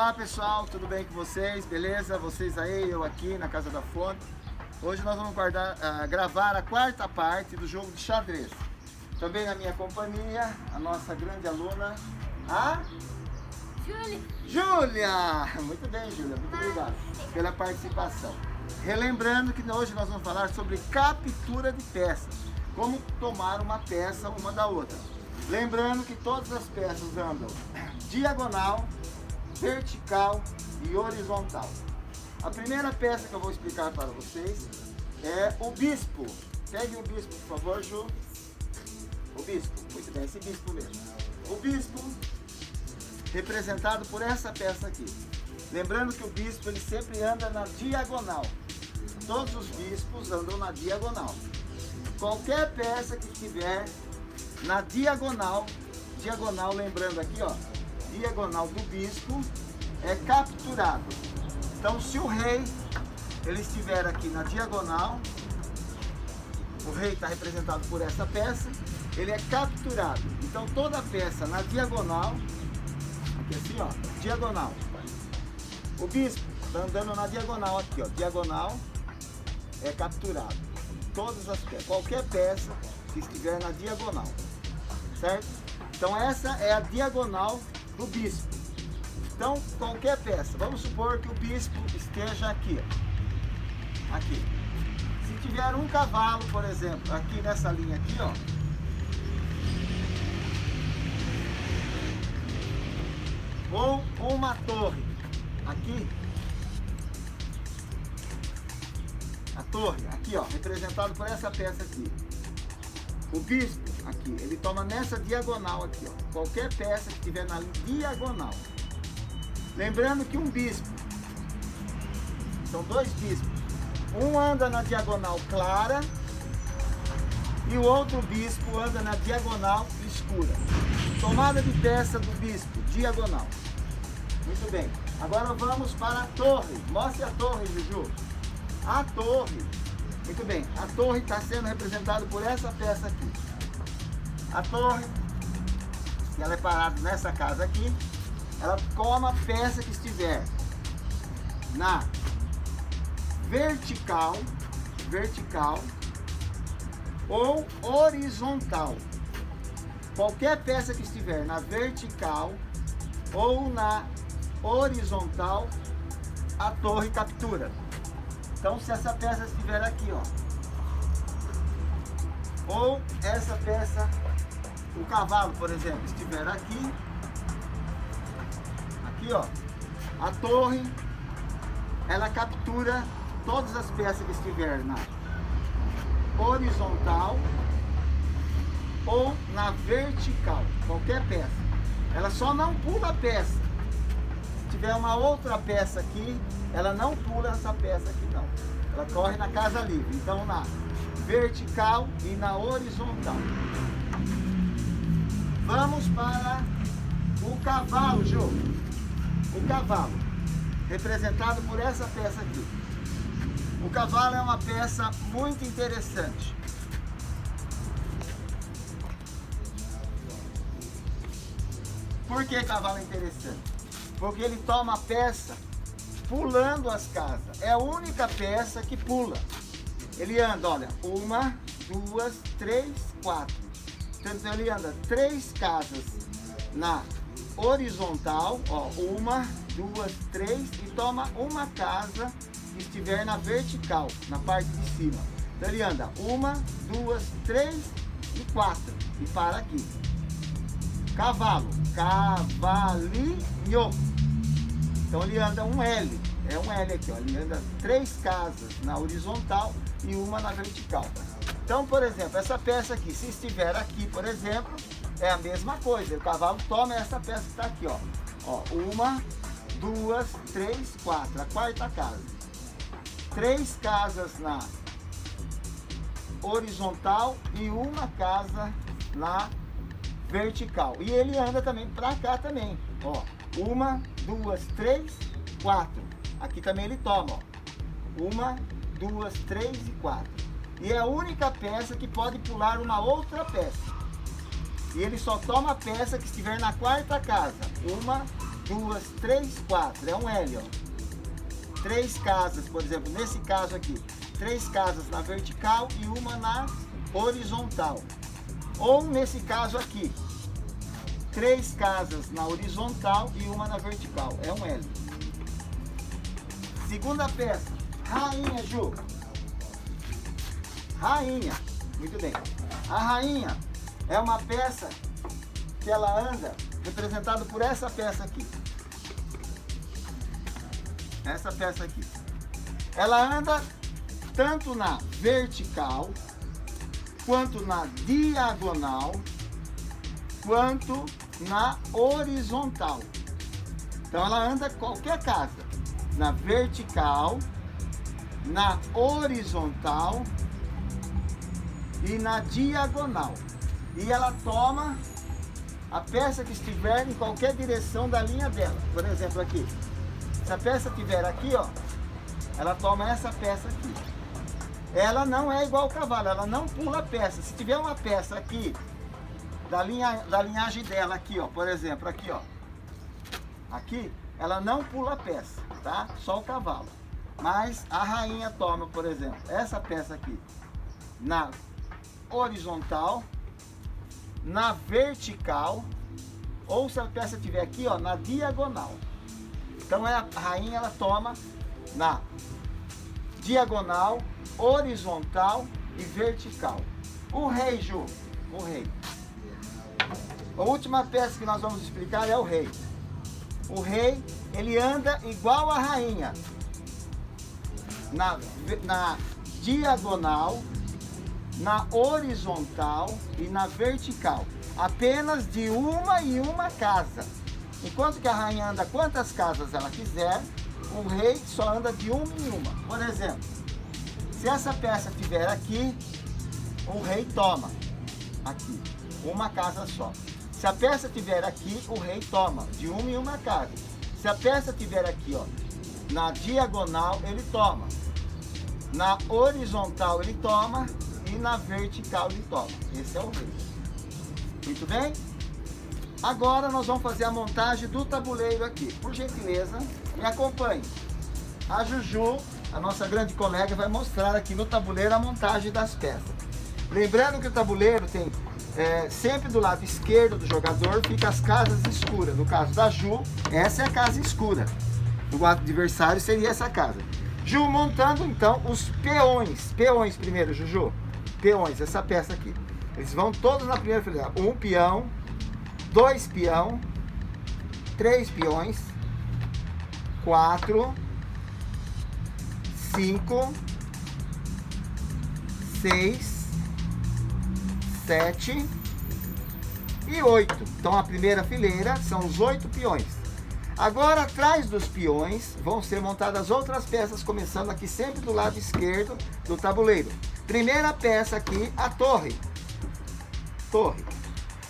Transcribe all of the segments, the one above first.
Olá pessoal, tudo bem com vocês? Beleza? Vocês aí, eu aqui na Casa da Fonte. Hoje nós vamos gravar a quarta parte do jogo de xadrez. Também na minha companhia, a nossa grande aluna, a Júlia! Muito bem, Júlia, muito obrigado pela participação. Relembrando que hoje nós vamos falar sobre captura de peças, como tomar uma peça uma da outra. Lembrando que todas as peças andam diagonal, vertical e horizontal. A primeira peça que eu vou explicar para vocês é o bispo. Pegue o bispo, por favor, Ju. O bispo, muito bem, esse bispo mesmo. O bispo representado por essa peça aqui. Lembrando que o bispo ele sempre anda na diagonal. Todos os bispos andam na diagonal. Qualquer peça que estiver na diagonal, lembrando aqui, ó, diagonal do bispo é capturado. Então, se o rei ele estiver aqui na diagonal, o rei está representado por essa peça, ele é capturado. Então, toda peça na diagonal, aqui assim, ó, diagonal. O bispo está andando na diagonal aqui, ó, diagonal é capturado. Todas as peças, qualquer peça que estiver na diagonal, certo? Então, essa é a diagonal do bispo. Então, qualquer peça, vamos supor que o bispo esteja aqui, ó, aqui. Se tiver um cavalo, por exemplo, aqui nessa linha aqui, ó, ou uma torre aqui, a torre aqui, ó, representado por essa peça aqui. O bispo aqui, ele toma nessa diagonal aqui, ó. Qualquer peça que estiver na diagonal. Lembrando que um bispo, são dois bispos. Um anda na diagonal clara e o outro bispo anda na diagonal escura. Tomada de peça do bispo, diagonal. Muito bem. Agora vamos para a torre. Mostre a torre, Juju. A torre. Muito bem. A torre está sendo representada por essa peça aqui. A torre, ela é parada nessa casa aqui, ela toma a peça que estiver na vertical ou horizontal. Qualquer peça que estiver na vertical ou na horizontal, a torre captura. Então, se essa peça estiver aqui, ó, ou essa peça, o cavalo, por exemplo, estiver aqui, ó, a torre, ela captura todas as peças que estiver na horizontal ou na vertical, qualquer peça. Ela só não pula a peça. Se tiver uma outra peça aqui, ela não pula essa peça aqui não. Ela corre na casa livre. Então, na vertical e na horizontal. Vamos para o cavalo, Jô. O cavalo, representado por essa peça aqui. O cavalo é uma peça muito interessante. Por que cavalo é interessante? Porque ele toma a peça pulando as casas. É a única peça que pula. Ele anda, olha, 1, 2, 3, 4. Então ele anda 3 casas na horizontal, ó, 1, 2, 3, e toma uma casa que estiver na vertical, na parte de cima. Então ele anda 1, 2, 3 e 4 e para aqui. Cavalo, cavalinho. Então ele anda um L, é um L aqui, ó. Ele anda 3 casas na horizontal e uma na vertical. Então, por exemplo, essa peça aqui, se estiver aqui, por exemplo, é a mesma coisa. O cavalo toma essa peça que está aqui, ó. Ó, 1, 2, 3, 4, a quarta casa. 3 casas na horizontal e uma casa na vertical. E ele anda também para cá também, ó. 1, 2, 3, 4. Aqui também ele toma, ó. 1, 2, 3 e 4. E é a única peça que pode pular uma outra peça. E ele só toma a peça que estiver na quarta casa. 1, 2, 3, 4. É um L, ó. 3 casas, por exemplo, nesse caso aqui. 3 casas na vertical e uma na horizontal. Ou nesse caso aqui. 3 casas na horizontal e uma na vertical. É um L. Segunda peça. Rainha, Ju. Rainha. Muito bem. A rainha é uma peça que ela anda representada por essa peça aqui. Essa peça aqui. Ela anda tanto na vertical, quanto na diagonal, quanto na horizontal. Então ela anda qualquer casa, na vertical, na horizontal e na diagonal. E ela toma a peça que estiver em qualquer direção da linha dela. Por exemplo, aqui. Se a peça estiver aqui, ó, ela toma essa peça aqui. Ela não é igual ao cavalo, ela não pula a peça. Se tiver uma peça aqui, da linhagem dela aqui, ó, por exemplo, aqui, ó. Aqui, ela não pula a peça, tá? Só o cavalo. Mas a rainha toma, por exemplo, essa peça aqui na horizontal, na vertical, ou se a peça estiver aqui, ó, na diagonal. Então a rainha, ela toma na diagonal, horizontal e vertical. O rei, Ju, o rei. A última peça que nós vamos explicar é o rei. O rei, ele anda igual a rainha, na diagonal, na horizontal e na vertical. Apenas de uma em uma casa. Enquanto que a rainha anda quantas casas ela quiser, o rei só anda de uma em uma. Por exemplo, se essa peça estiver aqui, o rei toma aqui, uma casa só. Se a peça estiver aqui, o rei toma de uma em uma casa. Se a peça estiver aqui, ó, na diagonal, ele toma. Na horizontal ele toma e na vertical ele toma. Esse é o rei. Muito bem? Agora nós vamos fazer a montagem do tabuleiro aqui. Por gentileza, me acompanhe. A Juju, a nossa grande colega, vai mostrar aqui no tabuleiro a montagem das peças. Lembrando que o tabuleiro tem sempre do lado esquerdo do jogador fica as casas escuras. No caso da Ju, essa é a casa escura. O adversário seria essa casa. Ju montando então os peões. Peões primeiro, Juju. Peões, essa peça aqui. Eles vão todos na primeira fileira. 1 peão, 2 peão, 3 peões, 4, 5, 6, 7 e 8. Então a primeira fileira são os 8 peões. Agora atrás dos peões vão ser montadas outras peças, começando aqui sempre do lado esquerdo do tabuleiro. Primeira peça aqui, a torre. Torre.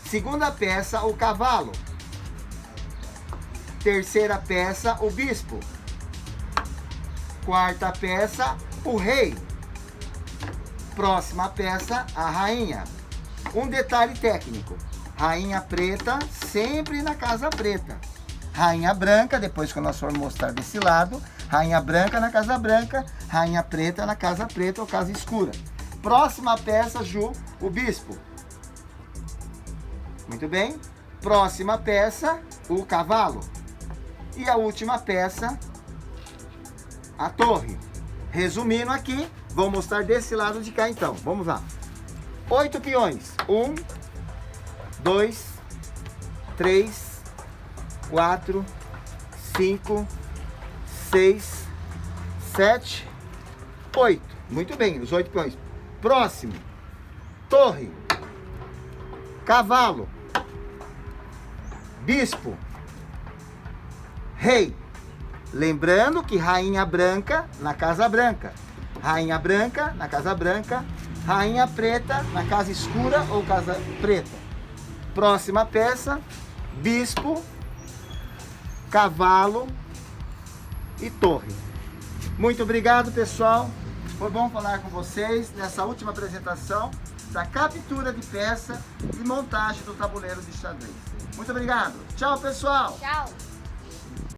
Segunda peça, o cavalo. Terceira peça, o bispo. Quarta peça, o rei. Próxima peça, a rainha. Um detalhe técnico. Rainha preta, sempre na casa preta. Rainha branca, depois que nós formos mostrar desse lado. Rainha branca na casa branca. Rainha preta na casa preta ou casa escura. Próxima peça, Ju, o bispo. Muito bem. Próxima peça, o cavalo. E a última peça, a torre. Resumindo aqui, vou mostrar desse lado de cá então. Vamos lá. 8 peões. 1, 2, 3, 4, 5, 6, 7, 8. Muito bem, os 8 peões. Próximo. Torre. Cavalo. Bispo. Rei. Lembrando que rainha branca na casa branca. Rainha branca na casa branca. Rainha preta na casa escura ou casa preta. Próxima peça. Bispo. Cavalo e torre. Muito obrigado, pessoal. Foi bom falar com vocês nessa última apresentação da captura de peça e montagem do tabuleiro de xadrez. Muito obrigado. Tchau, pessoal. Tchau.